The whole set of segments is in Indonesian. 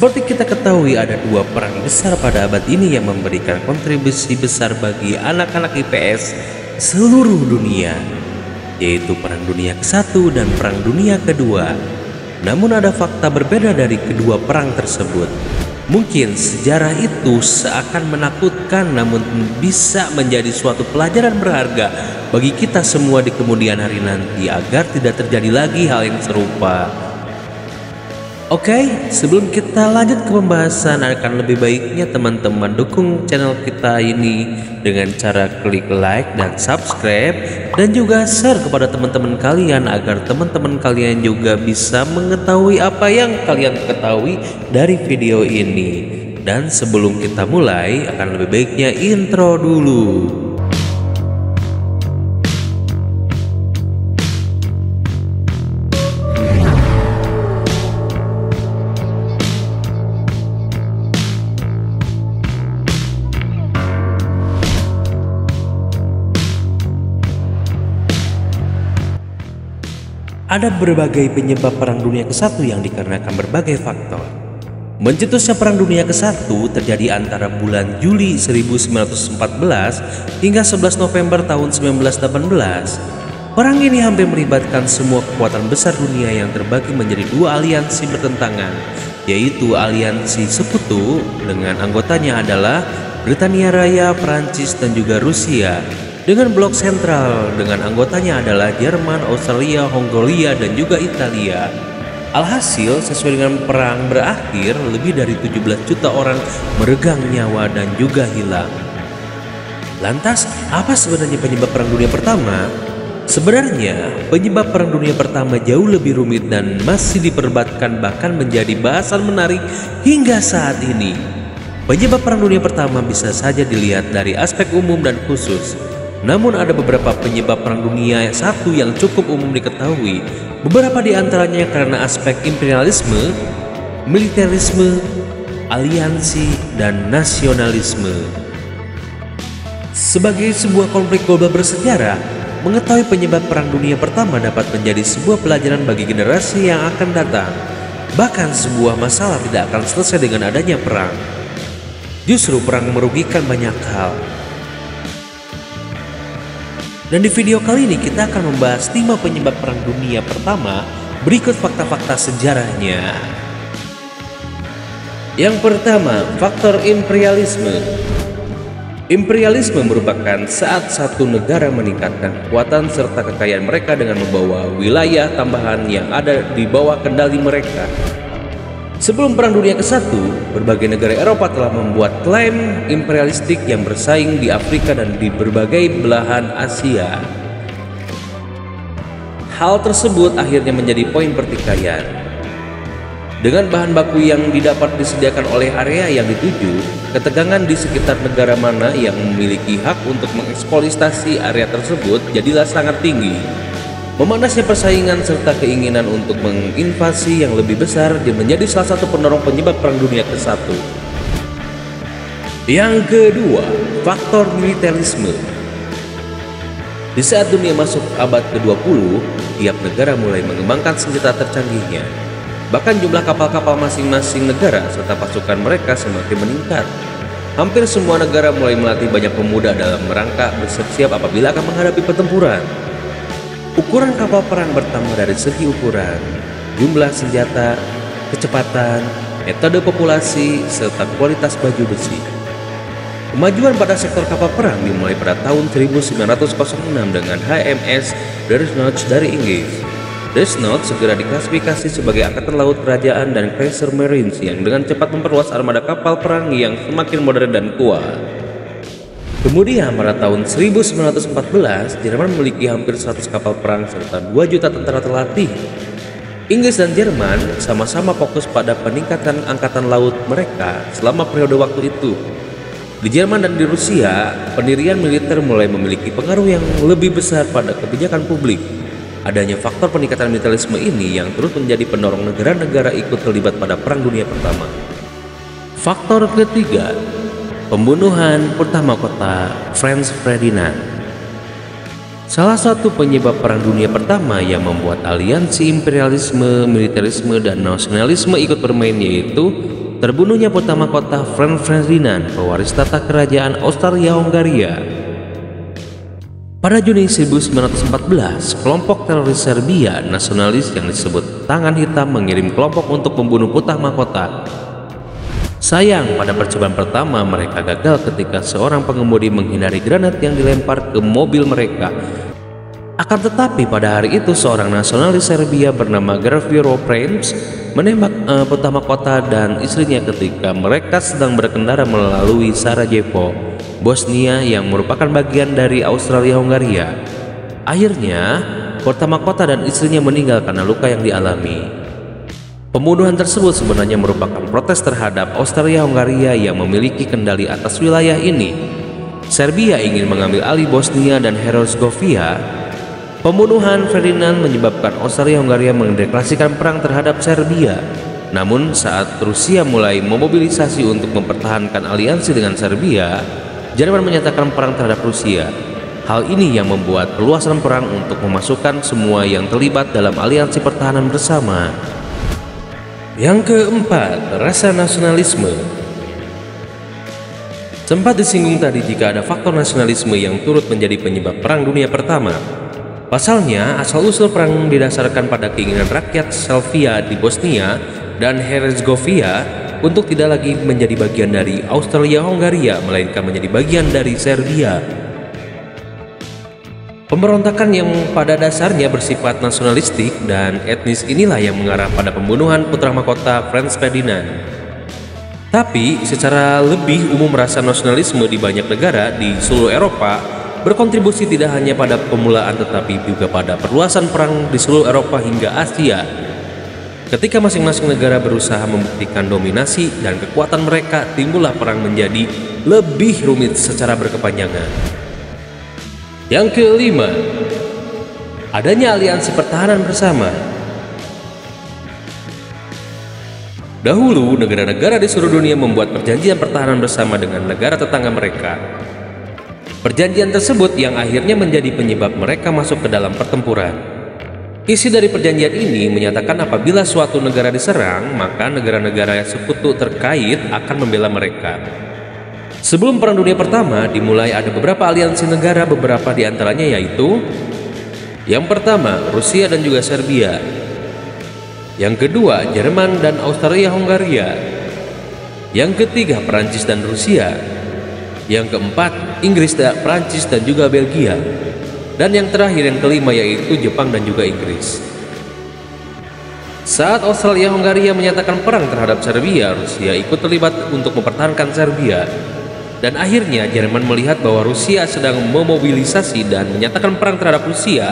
Seperti kita ketahui, ada dua perang besar pada abad ini yang memberikan kontribusi besar bagi anak-anak IPS seluruh dunia, yaitu Perang Dunia ke-1 dan Perang Dunia ke-2. Namun ada fakta berbeda dari kedua perang tersebut. Mungkin sejarah itu seakan menakutkan, namun bisa menjadi suatu pelajaran berharga bagi kita semua di kemudian hari nanti agar tidak terjadi lagi hal yang serupa. Oke, sebelum kita lanjut ke pembahasan, akan lebih baiknya teman-teman dukung channel kita ini dengan cara klik like dan subscribe, dan juga share kepada teman-teman kalian agar teman-teman kalian juga bisa mengetahui apa yang kalian ketahui dari video ini. Dan sebelum kita mulai, akan lebih baiknya intro dulu. Ada berbagai penyebab Perang Dunia ke-1 yang dikarenakan berbagai faktor. Mencetusnya Perang Dunia ke-1 terjadi antara bulan Juli 1914 hingga 11 November tahun 1918. Perang ini hampir melibatkan semua kekuatan besar dunia yang terbagi menjadi dua aliansi bertentangan, yaitu aliansi Sekutu dengan anggotanya adalah Britania Raya, Prancis, dan juga Rusia, dengan blok sentral dengan anggotanya adalah Jerman, Australia, Hongaria, dan juga Italia. Alhasil, sesuai dengan perang berakhir, lebih dari 17 juta orang meregang nyawa dan juga hilang. Lantas, apa sebenarnya penyebab Perang Dunia Pertama? Sebenarnya, penyebab Perang Dunia Pertama jauh lebih rumit dan masih diperdebatkan, bahkan menjadi bahasan menarik hingga saat ini. Penyebab Perang Dunia Pertama bisa saja dilihat dari aspek umum dan khusus. Namun ada beberapa penyebab Perang Dunia I yang cukup umum diketahui. Beberapa di antaranya karena aspek imperialisme, militerisme, aliansi, dan nasionalisme. Sebagai sebuah konflik global bersejarah, mengetahui penyebab Perang Dunia Pertama dapat menjadi sebuah pelajaran bagi generasi yang akan datang. Bahkan sebuah masalah tidak akan selesai dengan adanya perang. Justru perang merugikan banyak hal. Dan di video kali ini kita akan membahas 5 penyebab Perang Dunia Pertama. Berikut fakta-fakta sejarahnya. Yang pertama, faktor imperialisme. Imperialisme merupakan saat satu negara meningkatkan kekuatan serta kekayaan mereka dengan membawa wilayah tambahan yang ada di bawah kendali mereka. Sebelum Perang Dunia ke-1, berbagai negara Eropa telah membuat klaim imperialistik yang bersaing di Afrika dan di berbagai belahan Asia. Hal tersebut akhirnya menjadi poin pertikaian. Dengan bahan baku yang didapat disediakan oleh area yang dituju, ketegangan di sekitar negara mana yang memiliki hak untuk mengeksploitasi area tersebut jadilah sangat tinggi. Memanasnya persaingan serta keinginan untuk menginvasi yang lebih besar menjadi salah satu pendorong penyebab Perang Dunia ke-1. Yang kedua, faktor militerisme. Di saat dunia masuk abad ke-20, tiap negara mulai mengembangkan senjata tercanggihnya. Bahkan jumlah kapal-kapal masing-masing negara serta pasukan mereka semakin meningkat. Hampir semua negara mulai melatih banyak pemuda dalam rangka bersiap apabila akan menghadapi pertempuran. Ukuran kapal perang bertambah dari segi ukuran, jumlah senjata, kecepatan, metode populasi, serta kualitas baju besi. Kemajuan pada sektor kapal perang dimulai pada tahun 1906 dengan HMS Dreadnought dari Inggris. Dreadnought segera diklasifikasi sebagai angkatan laut kerajaan dan Kaiser Marines yang dengan cepat memperluas armada kapal perang yang semakin modern dan kuat. Kemudian pada tahun 1914, Jerman memiliki hampir 100 kapal perang serta 2 juta tentara terlatih. Inggris dan Jerman sama-sama fokus pada peningkatan angkatan laut mereka selama periode waktu itu. Di Jerman dan di Rusia, pendirian militer mulai memiliki pengaruh yang lebih besar pada kebijakan publik. Adanya faktor peningkatan militerisme ini yang terus menjadi pendorong negara-negara ikut terlibat pada Perang Dunia Pertama. Faktor ketiga, pembunuhan pertama kota Franz Ferdinand. Salah satu penyebab Perang Dunia Pertama yang membuat aliansi imperialisme, militerisme, dan nasionalisme ikut bermain yaitu terbunuhnya putra mahkota Franz Ferdinand, pewaris tata kerajaan Austria-Hungaria. Pada Juni 1914, kelompok teroris Serbia nasionalis yang disebut Tangan Hitam mengirim kelompok untuk membunuh putra mahkota. Sayang, pada percobaan pertama mereka gagal ketika seorang pengemudi menghindari granat yang dilempar ke mobil mereka. Akan tetapi pada hari itu seorang nasionalis Serbia bernama Gavrilo Princip menembak putra mahkota dan istrinya ketika mereka sedang berkendara melalui Sarajevo, Bosnia yang merupakan bagian dari Austria-Hungaria. Akhirnya, putra mahkota dan istrinya meninggal karena luka yang dialami. Pembunuhan tersebut sebenarnya merupakan protes terhadap Austria-Hungaria yang memiliki kendali atas wilayah ini. Serbia ingin mengambil alih Bosnia dan Herzegovina. Pembunuhan Ferdinand menyebabkan Austria-Hungaria mendeklarasikan perang terhadap Serbia. Namun saat Rusia mulai memobilisasi untuk mempertahankan aliansi dengan Serbia, Jerman menyatakan perang terhadap Rusia. Hal ini yang membuat perluasan perang untuk memasukkan semua yang terlibat dalam aliansi pertahanan bersama. Yang keempat, rasa nasionalisme. Sempat disinggung tadi jika ada faktor nasionalisme yang turut menjadi penyebab Perang Dunia Pertama. Pasalnya, asal-usul perang didasarkan pada keinginan rakyat Selvia di Bosnia dan Herzegovina untuk tidak lagi menjadi bagian dari Austria-Hungaria, melainkan menjadi bagian dari Serbia. Pemberontakan yang pada dasarnya bersifat nasionalistik dan etnis inilah yang mengarah pada pembunuhan putra mahkota Franz Ferdinand. Tapi, secara lebih umum rasa nasionalisme di banyak negara di seluruh Eropa berkontribusi tidak hanya pada pemulaan tetapi juga pada perluasan perang di seluruh Eropa hingga Asia. Ketika masing-masing negara berusaha membuktikan dominasi dan kekuatan mereka, timbullah perang menjadi lebih rumit secara berkepanjangan. Yang kelima, adanya aliansi pertahanan bersama. Dahulu, negara-negara di seluruh dunia membuat perjanjian pertahanan bersama dengan negara tetangga mereka. Perjanjian tersebut yang akhirnya menjadi penyebab mereka masuk ke dalam pertempuran. Isi dari perjanjian ini menyatakan apabila suatu negara diserang, maka negara-negara sekutu terkait akan membela mereka. Sebelum Perang Dunia Pertama dimulai, ada beberapa aliansi negara, beberapa di antaranya yaitu: yang pertama, Rusia dan juga Serbia. Yang kedua, Jerman dan Austria-Hungaria. Yang ketiga, Perancis dan Rusia. Yang keempat, Inggris, Prancis dan juga Belgia. Dan yang terakhir, yang kelima, yaitu Jepang dan juga Inggris. Saat Austria-Hungaria menyatakan perang terhadap Serbia, Rusia ikut terlibat untuk mempertahankan Serbia. Dan akhirnya Jerman melihat bahwa Rusia sedang memobilisasi dan menyatakan perang terhadap Rusia.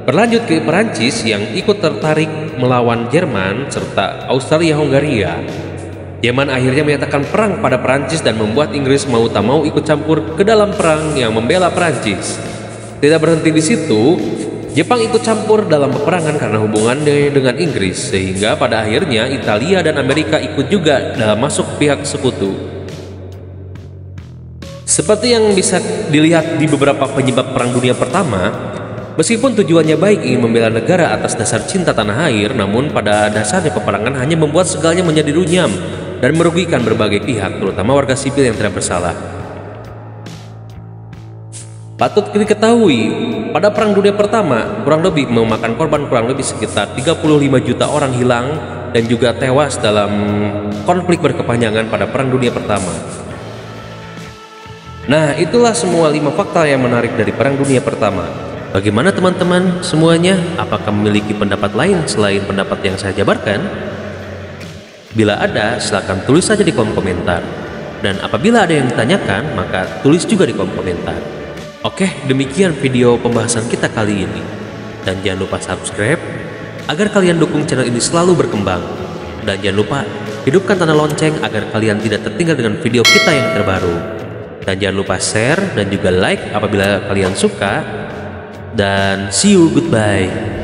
Berlanjut ke Perancis yang ikut tertarik melawan Jerman serta Austria-Hungaria. Jerman akhirnya menyatakan perang pada Perancis dan membuat Inggris mau tak mau ikut campur ke dalam perang yang membela Perancis. Tidak berhenti di situ, Jepang ikut campur dalam peperangan karena hubungannya dengan Inggris, sehingga pada akhirnya Italia dan Amerika ikut juga dalam masuk pihak sekutu. Seperti yang bisa dilihat di beberapa penyebab Perang Dunia Pertama, meskipun tujuannya baik ingin membela negara atas dasar cinta tanah air, namun pada dasarnya peperangan hanya membuat segalanya menjadi runyam dan merugikan berbagai pihak, terutama warga sipil yang tidak bersalah. Patut diketahui, pada Perang Dunia Pertama kurang lebih memakan korban kurang lebih sekitar 35 juta orang hilang dan juga tewas dalam konflik berkepanjangan pada Perang Dunia Pertama. Nah, itulah semua 5 fakta yang menarik dari Perang Dunia Pertama. Bagaimana teman-teman semuanya? Apakah memiliki pendapat lain selain pendapat yang saya jabarkan? Bila ada, silakan tulis saja di kolom komentar. Dan apabila ada yang ditanyakan, maka tulis juga di kolom komentar. Oke, demikian video pembahasan kita kali ini. Dan jangan lupa subscribe agar kalian dukung channel ini selalu berkembang. Dan jangan lupa hidupkan tanda lonceng agar kalian tidak tertinggal dengan video kita yang terbaru. Dan jangan lupa share dan juga like apabila kalian suka. Dan see you, goodbye.